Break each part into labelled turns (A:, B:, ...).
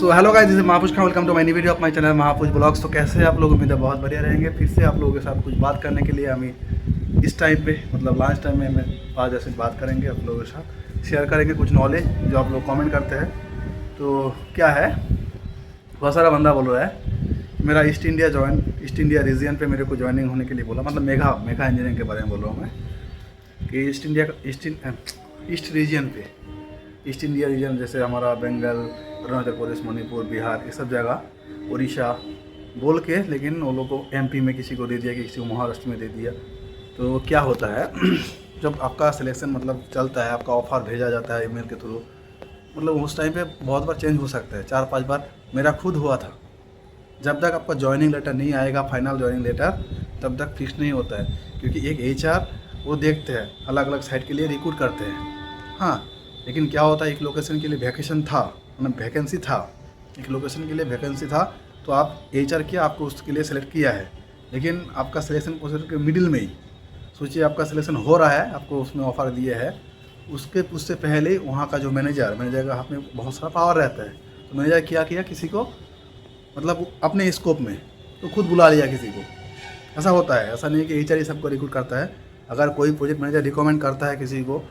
A: So hello guys, this is Mahapurush Khan. Welcome to my new video of my channel Mahapurush blogs. तो कैसे हैं आप लोग? उम्मीद है बहुत बढ़िया रहेंगे। फिर से आप लोगों के साथ कुछ बात करने के लिए हम इस टाइम पे मतलब लंच टाइम में हमें आज ऐसे बात करेंगे, आप लोगों के साथ शेयर करेंगे कुछ नॉलेज जो आप लोग कमेंट करते हैं। तो क्या है, बहुत सारा बंदा बोल रहा है मेरा ईस्ट इंडिया रीजन पे मेरे को ज्वाइनिंग होने के लिए बोला, मतलब मेघा इंजीनियरिंग के बारे में बोल रहा हूँ मैं कि ईस्ट इंडिया रीजन जैसे हमारा बंगाल, अरुणाचल प्रदेश, मणिपुर, बिहार, ये सब जगह, उड़ीसा बोल के, लेकिन वो लोग को एमपी में किसी को दे दिया, कि किसी को महाराष्ट्र में दे दिया। तो क्या होता है जब आपका सिलेक्शन मतलब चलता है, आपका ऑफर भेजा जाता है ईमेल के थ्रू, मतलब उस टाइम पे बहुत बार चेंज हो सकता है। 4-5 बार मेरा खुद हुआ था। जब तक आपका ज्वाइनिंग लेटर नहीं आएगा, फाइनल ज्वाइनिंग लेटर, तब तक फिक्स नहीं होता है। क्योंकि एक एचआर वो देखते हैं, अलग अलग साइट के लिए रिक्रूट करते हैं। हाँ, लेकिन क्या होता है, एक लोकेशन के लिए वैकेशन था, मतलब वैकेंसी था, एक लोकेशन के लिए वैकेंसी था, तो आप एचआर किया, आपको उसके लिए सेलेक्ट किया है। लेकिन आपका सिलेक्शन प्रोसेस के मिडिल में ही, सोचिए आपका सिलेक्शन हो रहा है, आपको उसमें ऑफर दिए है, उससे पहले वहाँ का जो मैनेजर का हाथ में बहुत सारा पावर रहता है। तो मैनेजर क्या किया, किसी को मतलब अपने स्कोप में तो खुद बुला लिया किसी को। ऐसा होता है, ऐसा नहीं कि एचआर ही सबको रिक्रूट करता है। अगर कोई प्रोजेक्ट मैनेजर रिकमेंड करता है किसी को,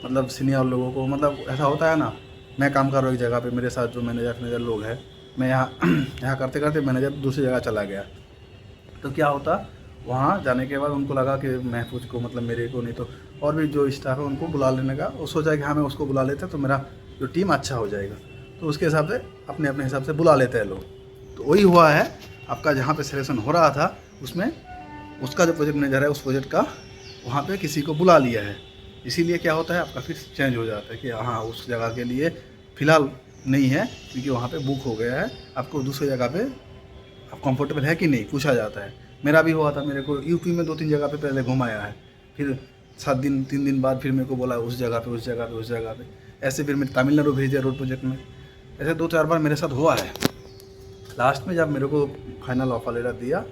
A: मतलब सीनियर लोगों को, मतलब ऐसा होता है ना, मैं काम कर रहा हूँ एक जगह पे, मेरे साथ जो मैनेजर लोग हैं, मैं यहाँ करते करते मैनेजर दूसरी जगह चला गया। तो क्या होता, वहाँ जाने के बाद उनको लगा कि महफूज को, मतलब मेरे को नहीं तो और भी जो स्टाफ है उनको बुला लेने का, वो सोचा कि हाँ मैं उसको बुला लेते तो मेरा जो टीम अच्छा हो जाएगा। तो उसके हिसाब से अपने अपने हिसाब से बुला लेते हैं लोग। तो वही हुआ है, आपका जहाँ पे सिलेक्शन हो रहा था उसमें उसका जो प्रोजेक्ट मैनेजर है, उस प्रोजेक्ट का वहाँ पे किसी को बुला लिया है। इसीलिए क्या होता है, आपका फिर चेंज हो जाता है कि हाँ उस जगह के लिए फ़िलहाल नहीं है, क्योंकि वहाँ पे बुक हो गया है। आपको दूसरी जगह पे आप कंफर्टेबल है कि नहीं पूछा जाता है। मेरा भी हुआ था, मेरे को यूपी में 2-3 जगह पे पहले घुमाया है, फिर 3 दिन बाद फिर मेरे को बोला उस जगह पे। ऐसे फिर मेरे तमिलनाडु भेज दिया रोड प्रोजेक्ट में। ऐसे 2-4 बार मेरे साथ हुआ है। लास्ट में जब मेरे को फाइनल ऑफर लेटर दिया,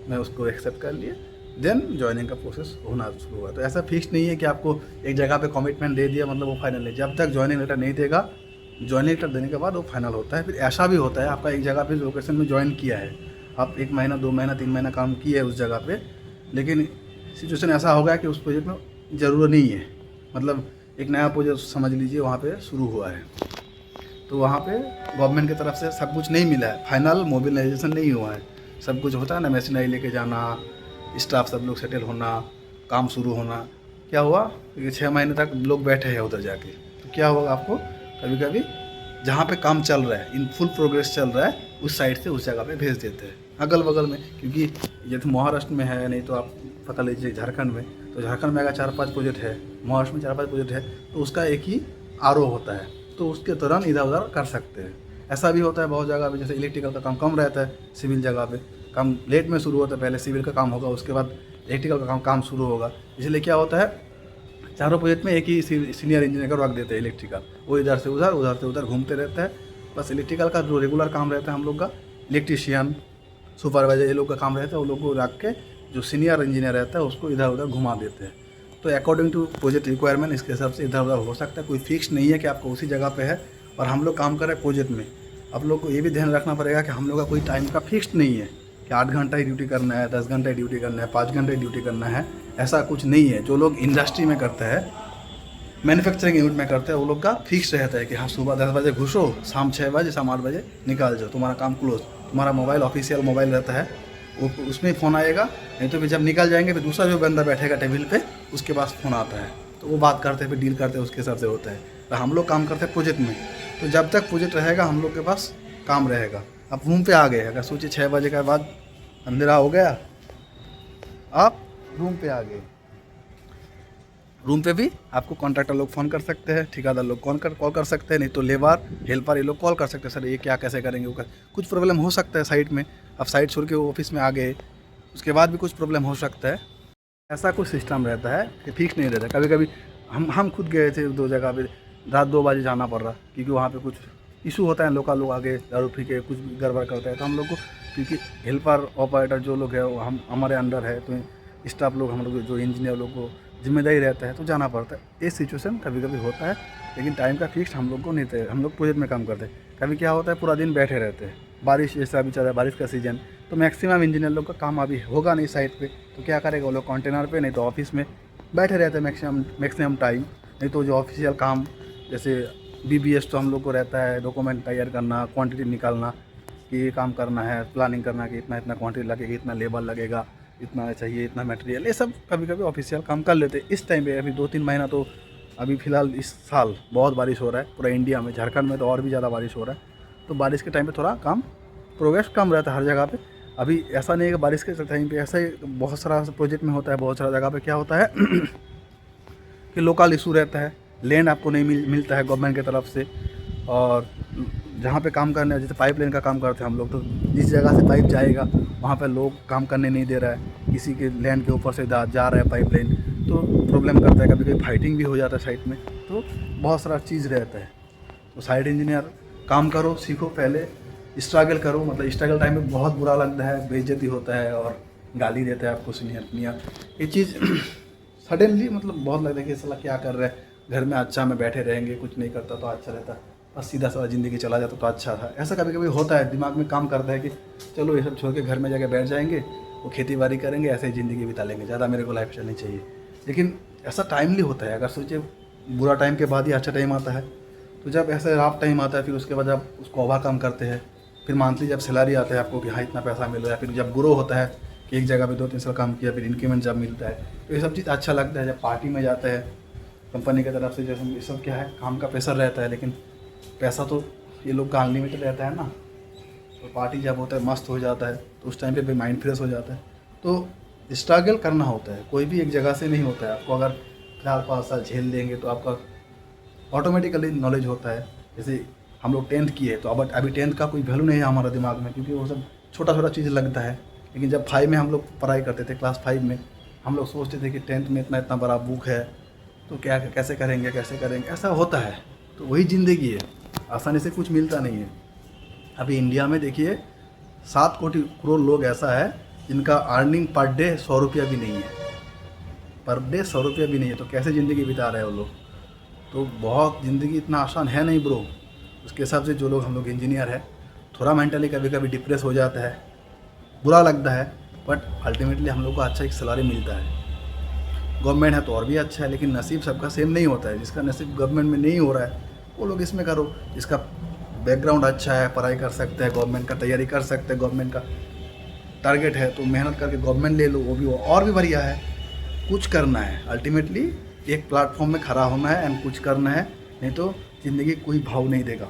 A: मैं उसको एक्सेप्ट कर लिया, देन ज्वाइनिंग का प्रोसेस होना शुरू हुआ। तो ऐसा फिक्स नहीं है कि आपको एक जगह पे कमिटमेंट दे दिया मतलब वो फाइनल है। जब तक ज्वाइनिंग लेटर नहीं देगा, ज्वाइनिंग लेटर देने के बाद वो फाइनल होता है। फिर ऐसा भी होता है, आपका एक जगह पे लोकेशन में ज्वाइन किया है, आप 1 महीना, 2 महीना, 3 महीना काम किए है उस जगह पे, लेकिन सिचुएशन ऐसा हो गया कि उस प्रोजेक्ट में ज़रूरत नहीं है, मतलब एक नया प्रोजेक्ट समझ लीजिए वहाँ पर शुरू हुआ है। तो वहाँ पे गवर्नमेंट की तरफ से सब कुछ नहीं मिला है, फाइनल मोबिलाइजेशन नहीं हुआ है। सब कुछ होता है ना, मशीनरी लेके जाना, स्टाफ सब लोग सेटल होना, काम शुरू होना। क्या हुआ कि 6 महीने तक लोग बैठे हैं उधर जाके। तो क्या होगा, आपको कभी कभी जहाँ पे काम चल रहा है, इन फुल प्रोग्रेस चल रहा है, उस साइड से उस जगह पे भेज देते हैं अगल बगल में। क्योंकि जैसे महाराष्ट्र में है, नहीं तो आप पकड़ लीजिए झारखंड में, तो झारखंड में अगर 4-5 प्रोजेक्ट है, महाराष्ट्र में 4-5 प्रोजेक्ट है, तो उसका एक ही आरओ होता है, तो उसके दौरान इधर उधर कर सकते हैं। ऐसा भी होता है बहुत जगह पे, जैसे इलेक्ट्रिकल का काम कम रहता है, सिविल जगह पे काम लेट में शुरू होता है, पहले सिविल का काम होगा, उसके बाद इलेक्ट्रिकल का काम शुरू होगा। इसलिए क्या होता है, चारों प्रोजेक्ट में एक ही सीनियर इंजीनियर को रख देते हैं इलेक्ट्रिकल, वो इधर से उधर घूमते रहता है। बस इलेक्ट्रिकल का जो रेगुलर काम रहता है हम लोग का, इलेक्ट्रीशियन, सुपरवाइजर, ये लोग का काम रहता है, वो लोग को रख के जो सीनियर इंजीनियर रहता है उसको इधर उधर घुमा देते हैं। तो अकॉर्डिंग टू प्रोजेक्ट रिक्वायरमेंट इसके हिसाब से इधर उधर हो सकता है, कोई फिक्स नहीं है कि आपको उसी जगह पे है। और हम लोग काम कर रहे हैं प्रोजेक्ट में, आप लोग को ये भी ध्यान रखना पड़ेगा कि हम लोग का कोई टाइम का फिक्स नहीं है कि 8 घंटा ही ड्यूटी करना है, 10 घंटा ही ड्यूटी करना है, 5 घंटे ड्यूटी करना है, ऐसा कुछ नहीं है। जो लोग इंडस्ट्री में करते हैं, मैन्युफैक्चरिंग यूनिट में करते हैं, वो लोग का फिक्स रहता है कि हाँ सुबह 10 बजे घुसो, शाम 6 बजे, शाम 8 बजे निकाल जाओ, तुम्हारा काम क्लोज। तुम्हारा मोबाइल ऑफिशियल मोबाइल रहता है, वो उसमें फ़ोन आएगा, नहीं तो फिर जब निकल जाएंगे फिर दूसरा जो बंदा बैठेगा टेबल पे, उसके पास फ़ोन आता है, तो वो बात करते हैं, फिर डील करते हैं, उसके हिसाब से होता है। तो हम लोग काम करते हैं प्रोजेक्ट में, तो जब तक प्रोजेक्ट रहेगा हम लोग के पास काम रहेगा। आप रूम पे आ गए, अगर सोचिए 6 बजे के बाद अंधेरा हो गया, आप रूम पे आ गए, रूम पे भी आपको कॉन्ट्रैक्टर लोग फ़ोन कर सकते हैं, ठेकेदार लोग कॉल कर सकते हैं, नहीं तो लेबर हेल्पर ये लोग कॉल कर सकते हैं, सर ये क्या कैसे करेंगे, वो कुछ प्रॉब्लम हो सकता है साइट में, आप साइट छोड़ के ऑफिस में आ गए, उसके बाद भी कुछ प्रॉब्लम हो सकता है। ऐसा कुछ सिस्टम रहता है कि फिक्स नहीं रहता। कभी कभी हम खुद गए थे 2 जगह पे, रात 2 बजे जाना पड़ रहा, क्योंकि वहाँ पे कुछ इशू होता है, लोकल लोग आगे दारू पी के कुछ गड़बड़ करता है, तो हम लोग को, क्योंकि हेल्पर ऑपरेटर जो लोग हैं वो हमारे अंडर है, तो स्टाफ लोग हम लोग जो इंजीनियर लोग को जिम्मेदारी रहता है तो जाना पड़ता है। ये सिचुएशन कभी कभी होता है, लेकिन टाइम का फिक्स हम लोग को नहीं थे। हम लोग प्रोजेक्ट में काम करते हैं। कभी क्या होता है पूरा दिन बैठे रहते हैं, बारिश जैसा अभी चल रहा है, बारिश का सीज़न, तो मैक्सिमम इंजीनियर लोग का काम अभी होगा नहीं साइट पे, तो क्या करेगा वो लोग कंटेनर पे, नहीं तो ऑफिस में बैठे रहते हैं मैक्सिमम टाइम। नहीं तो जो ऑफिशियल काम जैसे BBS तो हम लोग को रहता है, डॉक्यूमेंट तैयार करना, क्वांटिटी निकालना कि ये काम करना है, प्लानिंग करना कि इतना इतना क्वांटिटी लगेगी, इतना लेबर लगेगा, इतना चाहिए, इतना मटेरियल, ये सब कभी कभी ऑफिशियल काम कर लेते हैं। इस टाइम पे अभी 2-3 महीना तो अभी फ़िलहाल इस साल बहुत बारिश हो रहा है पूरा इंडिया में, झारखंड में तो और भी ज़्यादा बारिश हो रहा है, तो बारिश के टाइम पे थोड़ा काम प्रोग्रेस कम रहता है हर जगह पे। अभी ऐसा नहीं है कि बारिश के टाइम पे ऐसा ही बहुत सारा प्रोजेक्ट में होता है, बहुत सारा जगह पे क्या होता है कि लोकल इशू रहता है, लैंड आपको नहीं मिलता है गवर्नमेंट की तरफ से, और जहाँ पे काम करने जैसे पाइपलाइन का काम करते हैं हम लोग, तो जिस जगह से पाइप जाएगा वहाँ पे लोग काम करने नहीं दे रहा है, किसी के लैंड के ऊपर से जा रहा है पाइपलाइन, तो प्रॉब्लम करता है। कभी कभी फाइटिंग भी हो जाता है साइट में, तो बहुत सारा चीज़ रहता है। तो साइट इंजीनियर काम करो, सीखो, पहले स्ट्रगल करो, मतलब स्ट्रगल टाइम में बहुत बुरा लगता है, बेइज्जती होता है और गाली देता है आपको सीनियर। ये चीज़ सडनली मतलब बहुत लगता है कि साला क्या कर रहा है, घर में अच्छा में बैठे रहेंगे, कुछ नहीं करता तो अच्छा रहता, बस सीधा साधा ज़िंदगी चला जाता तो अच्छा था। ऐसा कभी कभी होता है, दिमाग में काम करता है कि चलो ये सब छोड़ के घर में जाके बैठ जाएंगे, वो खेती बाड़ी करेंगे, ऐसे ही ज़िंदगी बिता लेंगे, ज़्यादा मेरे को लाइफ चलनी चाहिए। लेकिन ऐसा टाइमली होता है, अगर सोचिए बुरा टाइम के बाद ही अच्छा टाइम आता है, तो जब ऐसे रफ टाइम आता है फिर उसके बाद आप उसको ओवरकम करते हैं, फिर मंथली जब सैलरी आता है आपको कि हाँ इतना पैसा मिल रहा है, फिर जब ग्रो होता है कि एक जगह पे 2-3 साल काम किया फिर इंक्रीमेंट जब मिलता है, तो ये सब चीज़ अच्छा लगता है। जब पार्टी में जाते हैं कंपनी की तरफ से, जैसे ये सब क्या है, काम का प्रेशर रहता है, लेकिन पैसा तो ये लोग का अनलिमिटेड रहता है ना, तो पार्टी जब होता है मस्त हो जाता है, तो उस टाइम पे भी माइंड फ्रेश हो जाता है। तो स्ट्रगल करना होता है, कोई भी एक जगह से नहीं होता है। आपको अगर 4-5 साल झेल लेंगे तो आपका ऑटोमेटिकली नॉलेज होता है। जैसे हम लोग 10th किए, तो अब अभी 10th का कोई वैल्यू नहीं है हमारा दिमाग में, क्योंकि वो सब छोटा छोटा चीज़ लगता है। लेकिन जब 5 में हम लोग पढ़ाई करते थे, क्लास 5 में हम लोग सोचते थे कि 10th में इतना इतना बड़ा बुक है, तो क्या कैसे करेंगे, ऐसा होता है। तो वही ज़िंदगी है, आसानी से कुछ मिलता नहीं है। अभी इंडिया में देखिए 7 करोड़ लोग ऐसा है जिनका अर्निंग पर डे 100 रुपया भी नहीं है, पर डे 100 रुपया भी नहीं है, तो कैसे ज़िंदगी बिता रहे हैं वो लोग। तो बहुत ज़िंदगी इतना आसान है नहीं ब्रो। उसके हिसाब से जो लोग हम लोग इंजीनियर है, थोड़ा मेंटली कभी कभी डिप्रेस हो जाता है, बुरा लगता है, बट अल्टीमेटली हम लोग को अच्छा एक सैलरी मिलता है। गवर्नमेंट है तो और भी अच्छा है, लेकिन नसीब सबका सेम नहीं होता है। जिसका नसीब गवर्नमेंट में नहीं हो रहा है वो लोग इसमें करो, जिसका बैकग्राउंड अच्छा है, पढ़ाई कर सकते हैं, गवर्नमेंट का तैयारी कर सकते हैं, गवर्नमेंट का टारगेट है तो मेहनत करके गवर्नमेंट ले लो, वो भी और भी बढ़िया है। कुछ करना है, अल्टीमेटली एक प्लेटफॉर्म में खड़ा होना है एंड कुछ करना है, नहीं तो ज़िंदगी कोई भाव नहीं देगा।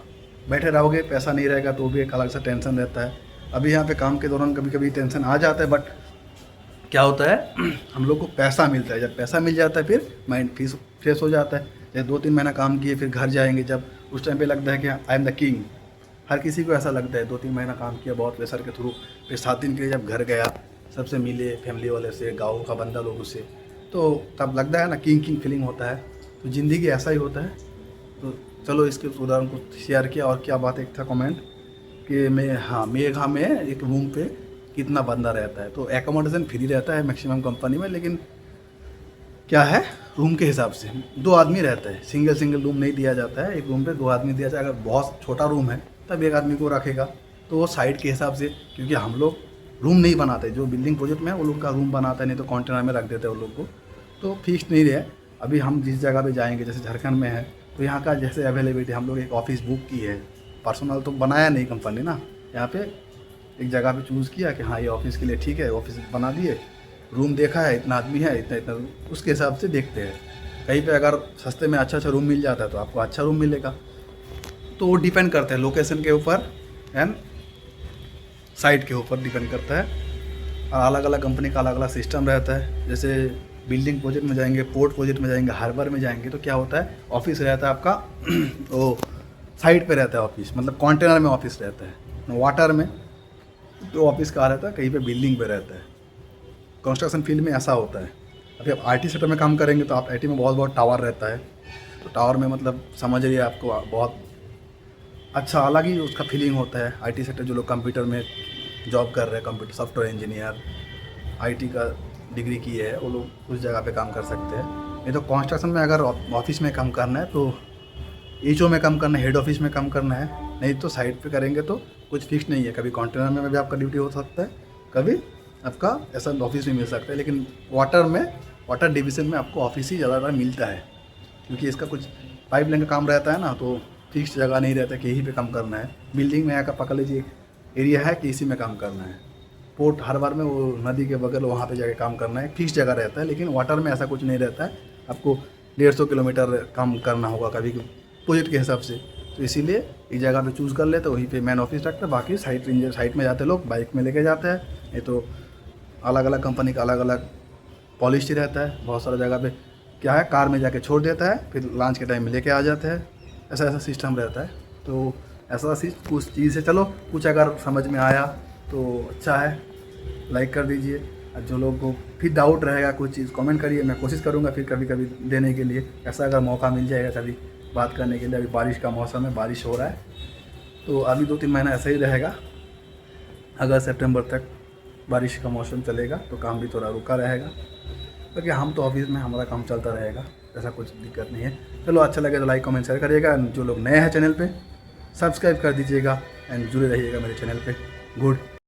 A: बैठे रहोगे, पैसा नहीं रहेगा तो भी एक अलग सा टेंशन रहता है। अभी यहाँ पे काम के दौरान कभी कभी टेंशन आ जाता है, बट क्या होता है हम लोग को पैसा मिलता है। जब पैसा मिल जाता है फिर माइंड फ्रेश हो जाता है। जैसे 2-3 महीना काम किए फिर घर जाएंगे, जब उस टाइम पे लगता है कि आई एम द किंग। हर किसी को ऐसा लगता है, 2-3 महीना काम किया बहुत प्रेशर के थ्रू, फिर 7 दिन के लिए जब घर गया, सबसे मिले, फैमिली वाले से, गाँव का बंदा लोगों से, तो तब लगता है ना किंग फीलिंग होता है। तो ज़िंदगी ऐसा ही होता है। तो चलो इसके उदाहरण को शेयर किया। और क्या बात, एक था कमेंट कि मेघा में एक रूम पे कितना बंदा रहता है, तो एकोमोडेशन फ्री रहता है मैक्सिमम कंपनी में, लेकिन क्या है रूम के हिसाब से 2 आदमी रहता है, सिंगल रूम नहीं दिया जाता है। एक रूम पे 2 आदमी दिया जाए। अगर बहुत छोटा रूम है तब 1 आदमी को रखेगा, तो वो साइड के हिसाब से, क्योंकि हम लोग रूम नहीं बनाते, जो बिल्डिंग प्रोजेक्ट में है वो लोग का रूम बनाता है, नहीं तो कंटेनर में रख देते हैं वो लोग को, तो फिक्स नहीं रहे। अभी हम जिस जगह पे जाएंगे, जैसे झारखंड में है, तो यहाँ का जैसे अवेलेबिलिटी, हम लोग एक ऑफिस बुक की है, पर्सनल तो बनाया नहीं कंपनी ना, यहाँ पे एक जगह पे चूज़ किया कि हाँ ये ऑफिस के लिए ठीक है, ऑफिस बना दिए, रूम देखा है, इतना आदमी है, इतना उसके हिसाब से देखते हैं। कहीं पे अगर सस्ते में अच्छा रूम मिल जाता है तो आपको अच्छा रूम मिलेगा। तो वो डिपेंड करता है लोकेशन के ऊपर एंड साइट के ऊपर डिपेंड करता है। और अलग अलग कंपनी का अलग अलग सिस्टम रहता है। जैसे बिल्डिंग प्रोजेक्ट में जाएंगे, पोर्ट प्रोजेक्ट में जाएंगे, हार्बर में जाएंगे, तो क्या होता है ऑफिस रहता है आपका वो साइड पे रहता है ऑफिस, मतलब कंटेनर में ऑफिस रहता है। वाटर में तो ऑफिस कहाँ रहता है, कहीं पे बिल्डिंग पे रहता है। कंस्ट्रक्शन फील्ड में ऐसा होता है। अभी आप IT सेक्टर में काम करेंगे तो आप IT में बहुत टावर रहता है, तो टावर में मतलब समझ रही है आपको बहुत अच्छा अलग ही उसका फीलिंग होता है। IT सेक्टर जो लोग कंप्यूटर में जॉब कर रहे हैं, कंप्यूटर सॉफ्टवेयर इंजीनियर, IT का डिग्री की है वो लोग उस जगह पे काम कर सकते हैं। नहीं तो कंस्ट्रक्शन में अगर ऑफिस में काम करना है तो एचओ में काम करना है, हेड ऑफिस में काम करना है, नहीं तो साइट पे करेंगे तो कुछ फिक्स नहीं है। कभी कंटेनर में भी आपका ड्यूटी हो सकता है, कभी आपका ऐसा ऑफिस में मिल सकता है। लेकिन वाटर डिवीज़न में आपको ऑफिस ही ज़्यादातर मिलता है, क्योंकि इसका कुछ पाइपलाइन का काम रहता है ना, तो फिक्स जगह नहीं रहता कि यहीं पे काम करना है। बिल्डिंग में आकर पकड़ लीजिए एरिया है कि इसी में काम करना है। पोर्ट हार्बर में वो नदी के बगल वहाँ पे जाके काम करना है, फिक्स जगह रहता है। लेकिन वाटर में ऐसा कुछ नहीं रहता है, आपको 150 किलोमीटर काम करना होगा कभी प्रोजेक्ट के हिसाब से। तो इसीलिए एक जगह पे चूज़ कर लेते, वहीं पे मैन ऑफिस रखते, बाकी साइट में जाते लोग बाइक में लेके जाते हैं। नहीं तो अलग अलग कंपनी का अलग अलग पॉलिसी रहता है। बहुत सारा जगह पे क्या है, कार में जाके छोड़ देता है, फिर लंच के टाइम में लेके आ जाते हैं। ऐसा सिस्टम रहता है। तो ऐसा कुछ चीज़ है। चलो कुछ अगर समझ में आया तो अच्छा है, लाइक कर दीजिए। और जो लोग को फिर डाउट रहेगा कुछ चीज़ कमेंट करिए, मैं कोशिश करूँगा फिर कभी कभी देने के लिए। ऐसा अगर मौका मिल जाएगा कभी बात करने के लिए। अभी बारिश का मौसम है, बारिश हो रहा है, तो अभी 2-3 महीना ऐसा ही रहेगा। अगस्त सितंबर तक बारिश का मौसम चलेगा, तो काम भी थोड़ा रुका रहेगा। क्योंकि हम तो ऑफिस में हमारा काम चलता रहेगा, ऐसा कुछ दिक्कत नहीं है। चलो अच्छा लगे तो लाइक कमेंट शेयर करिएगा। जो लोग नए हैं चैनल पे सब्सक्राइब कर दीजिएगा एंड जुड़े रहिएगा मेरे चैनल पे। गुड।